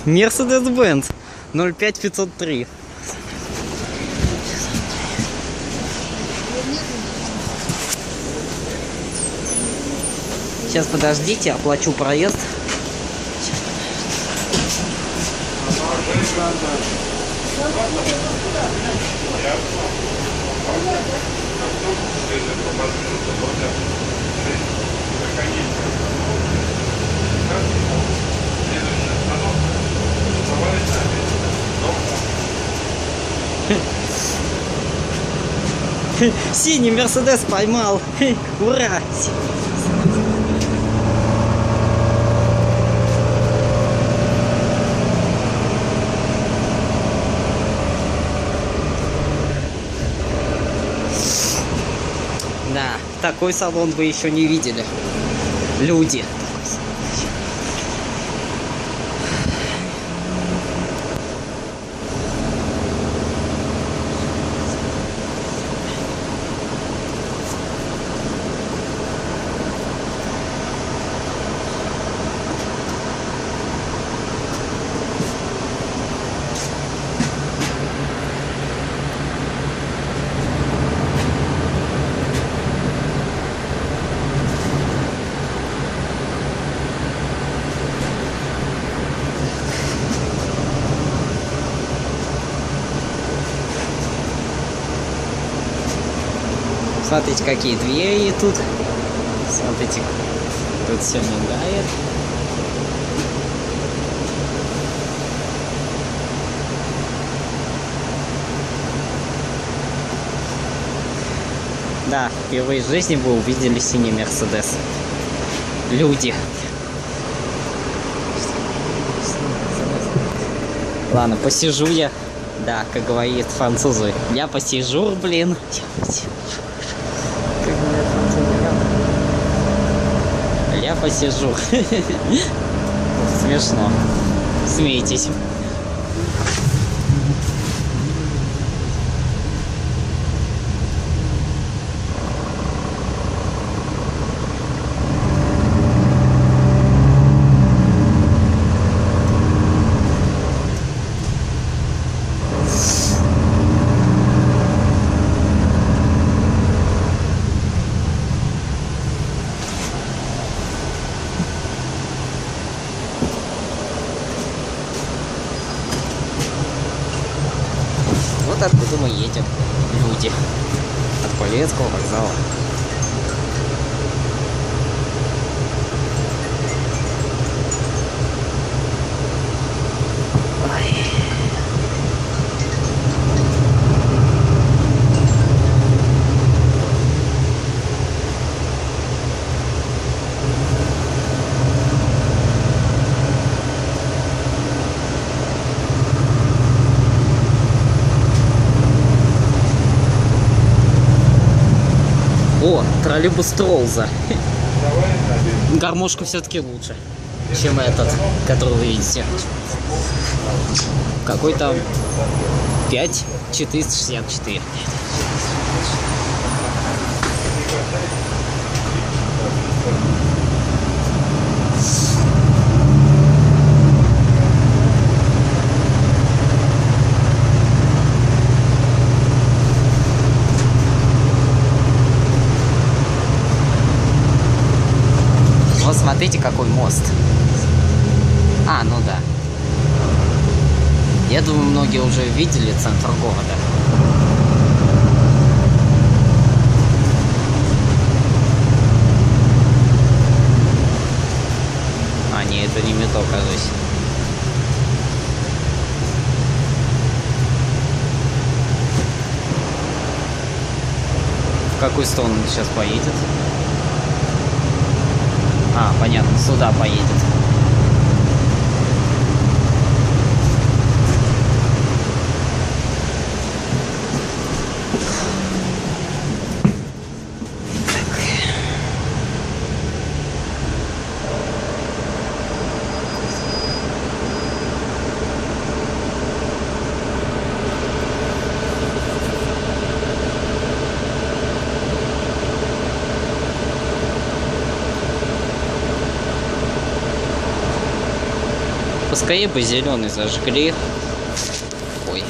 Mercedes-Benz 05503. Сейчас подождите, оплачу проезд. Синий Мерседес поймал. Ура! Да, такой салон вы еще не видели. Люди. Смотрите, какие двери тут. Смотрите, тут все мигает. Да, впервые в жизни вы увидели синий Мерседес. Люди. Ладно, посижу я. Да, как говорит французы. Я посижу, блин. Я посижу. Смешно. Смейтесь. Вот откуда мы едем, люди, от Полевецкого вокзала. О, троллейбус Тролза. Гармошка все-таки лучше, чем этот, который вы видите. Какой там 5464. Вот смотрите, какой мост. А, ну да. Я думаю, многие уже видели центр города. А, не, это не метро, кажется. В какую сторону он сейчас поедет? А, понятно, сюда поедет. Поскорее бы зеленый зажгли. Ой.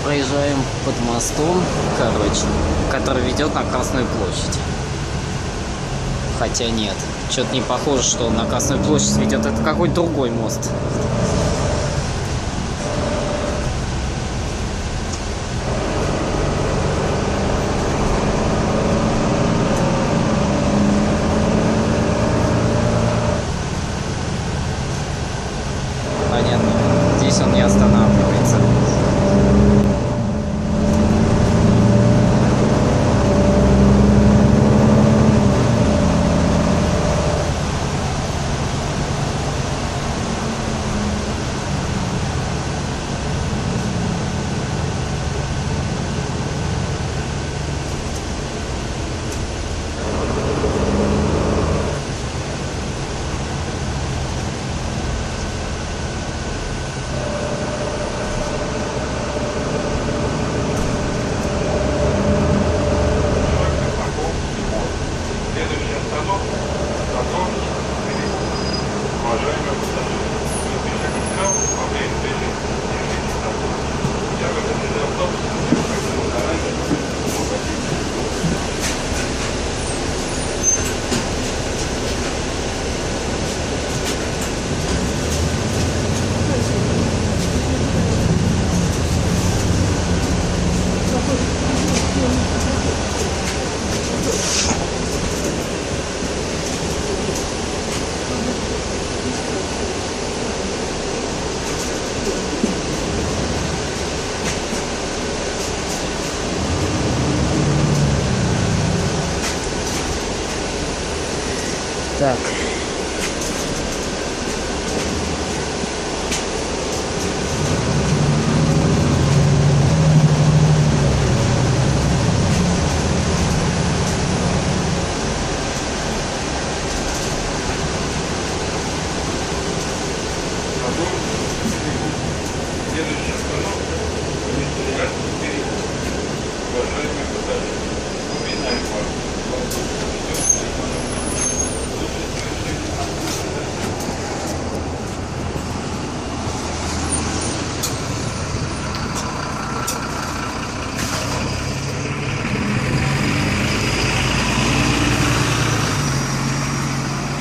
Проезжаем под мостом, короче, который ведет на Красную площадь. Хотя нет, что-то не похоже, что на Красную площадь ведет. Это какой-то другой мост. Понятно. Здесь он не останавливается. Так. Следующий